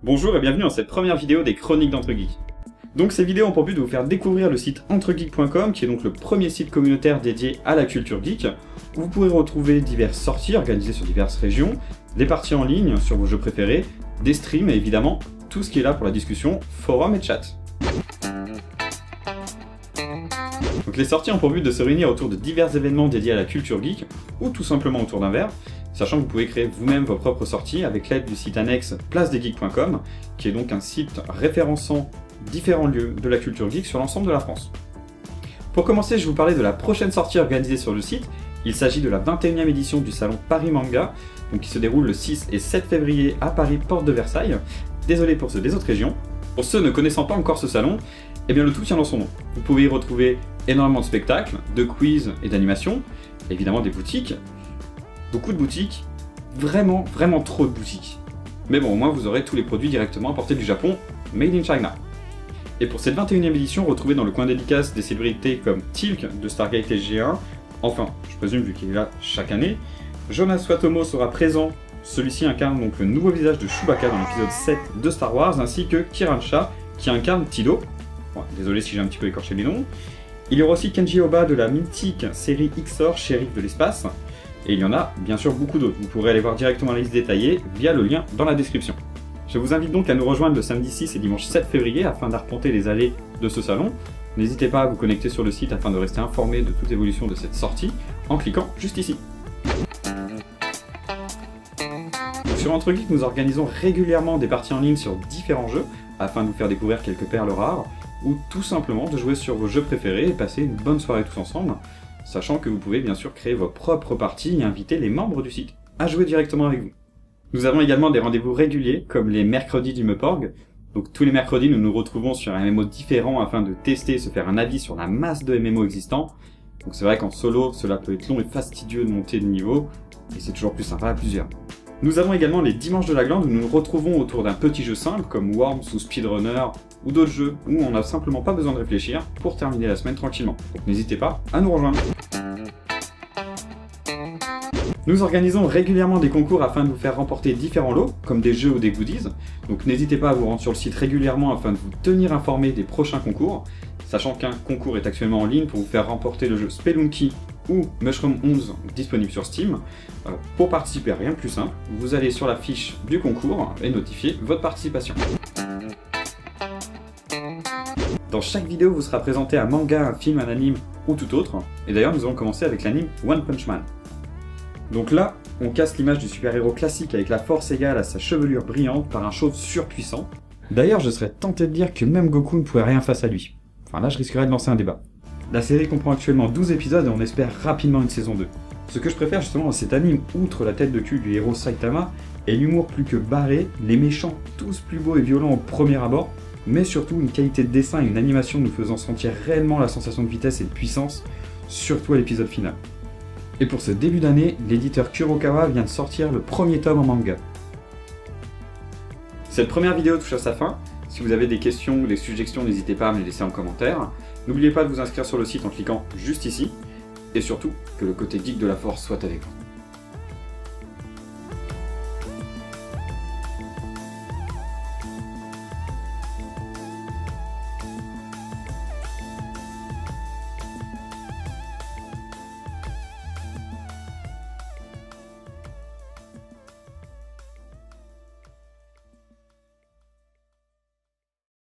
Bonjour et bienvenue dans cette première vidéo des Chroniques d'Entregeeks. Donc ces vidéos ont pour but de vous faire découvrir le site entregeek.com, qui est donc le premier site communautaire dédié à la culture geek, où vous pourrez retrouver diverses sorties organisées sur diverses régions, des parties en ligne sur vos jeux préférés, des streams et évidemment tout ce qui est là pour la discussion, forum et chat. Donc les sorties ont pour but de se réunir autour de divers événements dédiés à la culture geek, ou tout simplement autour d'un verre, sachant que vous pouvez créer vous-même vos propres sorties avec l'aide du site annexe placedesgeeks.com, qui est donc un site référençant différents lieux de la culture geek sur l'ensemble de la France. Pour commencer, je vais vous parler de la prochaine sortie organisée sur le site. Il s'agit de la 21e édition du salon Paris Manga, donc qui se déroule le 6 et 7 février à Paris, porte de Versailles. Désolé pour ceux des autres régions. Pour ceux ne connaissant pas encore ce salon, eh bien le tout tient dans son nom. Vous pouvez y retrouver énormément de spectacles, de quiz et d'animations, évidemment des boutiques, beaucoup de boutiques, vraiment trop de boutiques. Mais bon, au moins vous aurez tous les produits directement importés du Japon, made in China. Et pour cette 21e édition, retrouvez dans le coin dédicace des célébrités comme Tilk de Stargate SG1, enfin, je présume vu qu'il est là chaque année, Jonas Watomo sera présent, celui-ci incarne donc le nouveau visage de Chewbacca dans l'épisode 7 de Star Wars, ainsi que Kiransha, qui incarne Tido. Bon, désolé si j'ai un petit peu écorché les noms. Il y aura aussi Kenji Oba de la mythique série XOR, Shérif de l'espace, et il y en a bien sûr beaucoup d'autres. Vous pourrez aller voir directement la liste détaillée via le lien dans la description. Je vous invite donc à nous rejoindre le samedi 6 et dimanche 7 février afin d'arpenter les allées de ce salon. N'hésitez pas à vous connecter sur le site afin de rester informé de toute évolution de cette sortie en cliquant juste ici. Sur Entregeek, nous organisons régulièrement des parties en ligne sur différents jeux afin de vous faire découvrir quelques perles rares ou tout simplement de jouer sur vos jeux préférés et passer une bonne soirée tous ensemble, sachant que vous pouvez bien sûr créer vos propres parties et inviter les membres du site à jouer directement avec vous. Nous avons également des rendez-vous réguliers, comme les mercredis du Meporg. Donc tous les mercredis, nous nous retrouvons sur un MMO différent afin de tester et se faire un avis sur la masse de MMO existants. Donc c'est vrai qu'en solo, cela peut être long et fastidieux de monter de niveau, et c'est toujours plus sympa à plusieurs. Nous avons également les dimanches de la glande où nous nous retrouvons autour d'un petit jeu simple comme Worms ou Speedrunner, ou d'autres jeux où on n'a simplement pas besoin de réfléchir pour terminer la semaine tranquillement. Donc n'hésitez pas à nous rejoindre. Nous organisons régulièrement des concours afin de vous faire remporter différents lots, comme des jeux ou des goodies, donc n'hésitez pas à vous rendre sur le site régulièrement afin de vous tenir informé des prochains concours, sachant qu'un concours est actuellement en ligne pour vous faire remporter le jeu Spelunky ou Mushroom 11 disponible sur Steam. Pour participer, rien de plus simple, vous allez sur la fiche du concours et notifier votre participation. Dans chaque vidéo vous sera présenté un manga, un film, un anime ou tout autre, et d'ailleurs nous allons commencer avec l'anime One Punch Man. Donc là, on casse l'image du super-héros classique avec la force égale à sa chevelure brillante par un chauve surpuissant. D'ailleurs, je serais tenté de dire que même Goku ne pouvait rien face à lui. Enfin là, je risquerais de lancer un débat. La série comprend actuellement 12 épisodes et on espère rapidement une saison 2. Ce que je préfère justement dans cet anime, outre la tête de cul du héros Saitama, est l'humour plus que barré, les méchants tous plus beaux et violents au premier abord, mais surtout une qualité de dessin et une animation nous faisant sentir réellement la sensation de vitesse et de puissance, surtout à l'épisode final. Et pour ce début d'année, l'éditeur Kurokawa vient de sortir le premier tome en manga. Cette première vidéo touche à sa fin. Si vous avez des questions ou des suggestions, n'hésitez pas à me les laisser en commentaire. N'oubliez pas de vous inscrire sur le site en cliquant juste ici. Et surtout, que le côté geek de la force soit avec vous.